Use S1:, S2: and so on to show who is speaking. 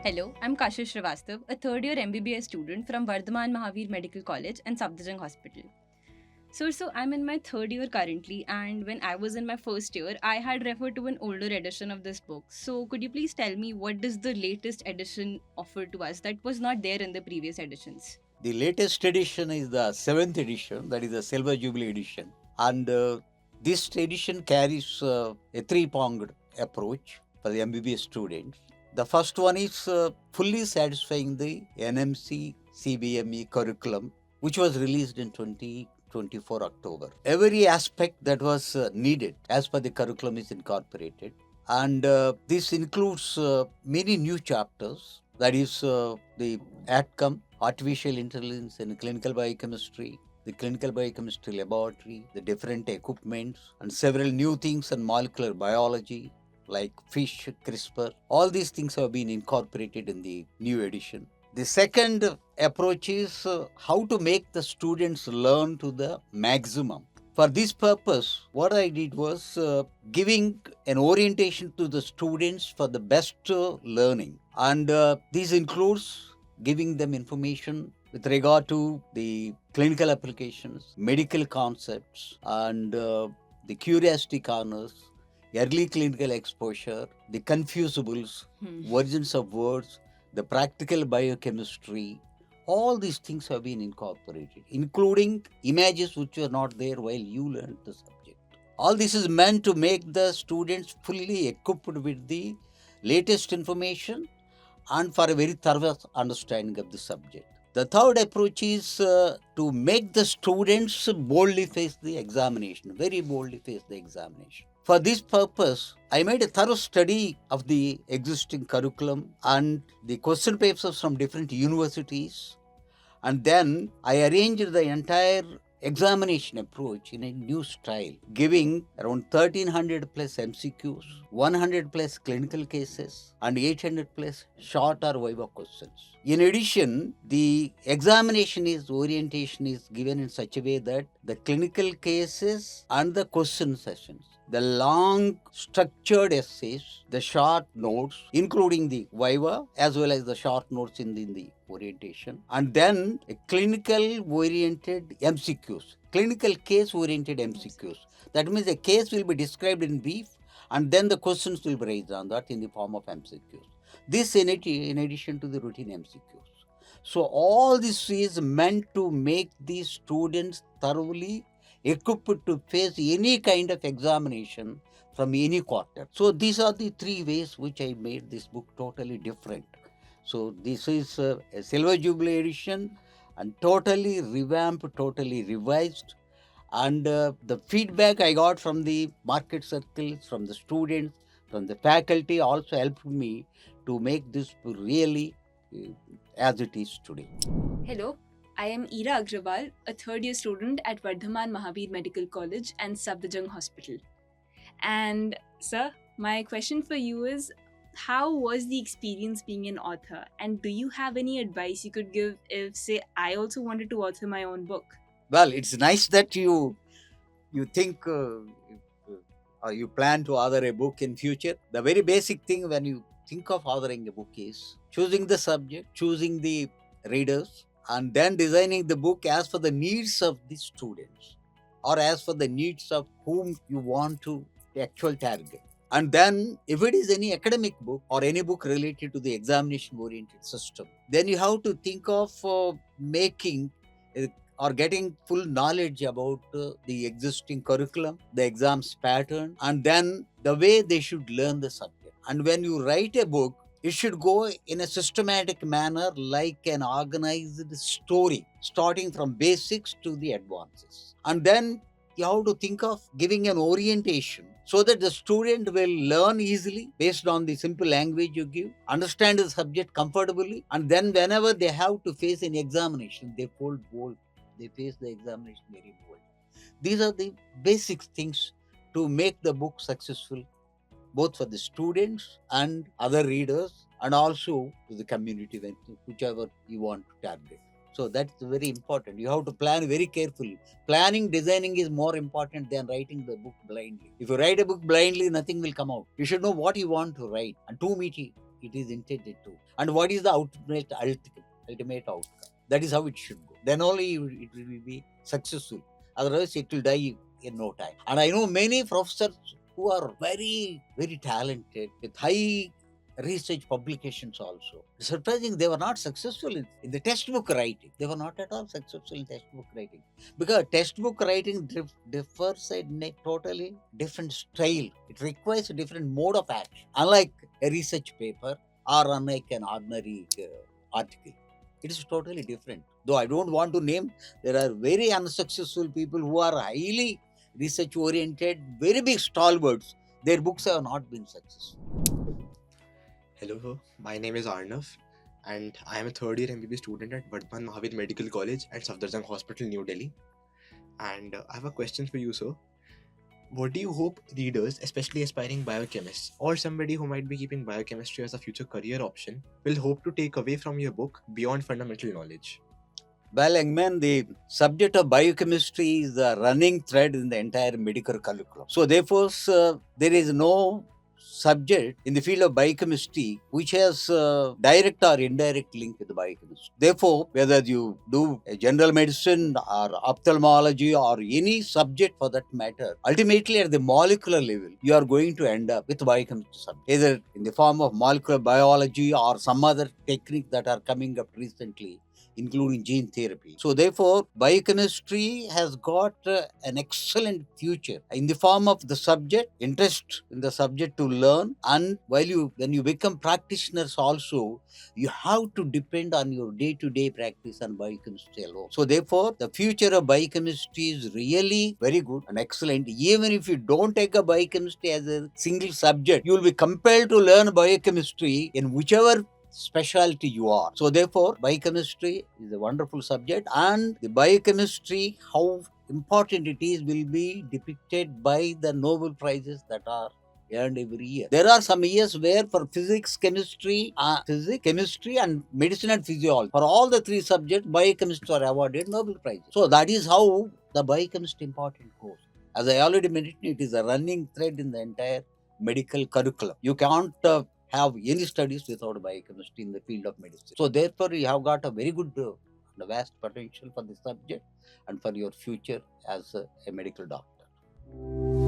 S1: Hello, I'm Kashish Srivastav, a third year MBBS student from Vardhaman Mahavir Medical College and Safdarjung Hospital. So I'm in my third year currently, and when I was in my first year, I had referred to an older edition of this book. So could you please tell me what does the latest edition offer to us that was not there in the previous editions?
S2: The latest edition is the 7th edition, that is the Silver Jubilee edition. And this edition carries a three-pronged approach for the MBBS students. The first one is fully satisfying the NMC CBME curriculum, which was released in 2024 October. Every aspect that was needed as per the curriculum is incorporated. And this includes many new chapters, that is the outcome, artificial intelligence in clinical biochemistry, the clinical biochemistry laboratory, the different equipments, and several new things in molecular biology like fish, CRISPR. All these things have been incorporated in the new edition. The second approach is how to make the students learn to the maximum. For this purpose, what I did was giving an orientation to the students for the best learning. And this includes giving them information with regard to the clinical applications, medical concepts, and the curiosity corners, early clinical exposure, the confusables, versions of words, the practical biochemistry. All these things have been incorporated, including images which were not there while you learned the subject. All this is meant to make the students fully equipped with the latest information and for a very thorough understanding of the subject. The third approach is to make the students boldly face the examination, very boldly face the examination. For this purpose, I made a thorough study of the existing curriculum and the question papers from different universities, and then I arranged the entire examination approach in a new style, giving around 1300 plus MCQs, 100 plus clinical cases, and 800 plus short or viva questions. In addition, the examination orientation is given in such a way that the clinical cases and the question sessions, the long structured essays, the short notes, including the viva as well as the short notes in the orientation, and then a clinical oriented MCQs, clinical case oriented MCQs. That means a case will be described in brief and then the questions will be raised on that in the form of MCQs. This in addition to the routine MCQs. So all this is meant to make these students thoroughly equipped to face any kind of examination from any quarter. So these are the three ways which I made this book totally different. So this is a Silver Jubilee edition and totally revamped, totally revised. And the feedback I got from the market circles, from the students, from the faculty also helped me to make this really as it is today.
S3: Hello, I am Ira Agrawal, a third year student at Vardhaman Mahavir Medical College and Safdarjung Hospital. And sir, my question for you is, how was the experience being an author? And do you have any advice you could give if, say, I also wanted to author my own book?
S2: Well, it's nice that you think or you plan to author a book in future. The very basic thing when you think of authoring a book is choosing the subject, choosing the readers, and then designing the book as for the needs of the students or as for the needs of whom you want to actual target. And then if it is any academic book or any book related to the examination oriented system, then you have to think of making or getting full knowledge about the existing curriculum, the exams pattern, and then the way they should learn the subject. And when you write a book, it should go in a systematic manner like an organized story, starting from basics to the advances. And then you have to think of giving an orientation so that the student will learn easily based on the simple language you give, understand the subject comfortably, and then whenever they have to face an examination, they hold bold. They face the examination very bold. These are the basic things to make the book successful, both for the students and other readers, and also to the community, whichever you want to target. So that's very important. You have to plan very carefully. Planning, designing is more important than writing the book blindly. If you write a book blindly, nothing will come out. You should know what you want to write and too meaty. it is intended to. And what is the ultimate outcome? That is how it should go. Then only it will be successful. Otherwise, it will die in no time. And I know many professors who are very, very talented with high research publications also. Surprising, they were not successful in the textbook writing. They were not at all successful in textbook writing. Because textbook writing differs in a totally different style. It requires a different mode of action. Unlike a research paper or unlike an ordinary article. It is totally different. Though I don't want to name, there are very unsuccessful people who are highly research oriented, very big stalwarts. Their books have not been successful.
S4: Hello, sir. My name is Arnav, and I am a third year MBBS student at Vardhaman Mahavir Medical College and Safdarjung Hospital, New Delhi. And I have a question for you, sir. What do you hope readers, especially aspiring biochemists or somebody who might be keeping biochemistry as a future career option, will hope to take away from your book beyond fundamental knowledge?
S2: Well, young man, the subject of biochemistry is the running thread in the entire medical curriculum. So, therefore, there is no subject in the field of biochemistry which has direct or indirect link with the biochemistry. Therefore, whether you do a general medicine or ophthalmology or any subject for that matter, ultimately at the molecular level, you are going to end up with biochemistry subject, either in the form of molecular biology or some other technique that are coming up recently, including gene therapy. So therefore, biochemistry has got an excellent future in the form of the subject, interest in the subject to learn, and when you become practitioners also, you have to depend on your day-to-day practice on biochemistry alone. So therefore, the future of biochemistry is really very good and excellent. Even if you don't take a biochemistry as a single subject, you will be compelled to learn biochemistry in whichever specialty you are. So therefore, biochemistry is a wonderful subject, and the biochemistry, how important it is, will be depicted by the Nobel Prizes that are earned every year. There are some years where for physics, chemistry, and medicine and physiology, for all the three subjects, biochemists are awarded Nobel Prizes. So that is how the biochemistry important goes. As I already mentioned, it is a running thread in the entire medical curriculum. You can't have any studies without biochemistry in the field of medicine. So therefore, you have got a very good vast potential for this subject and for your future as a medical doctor.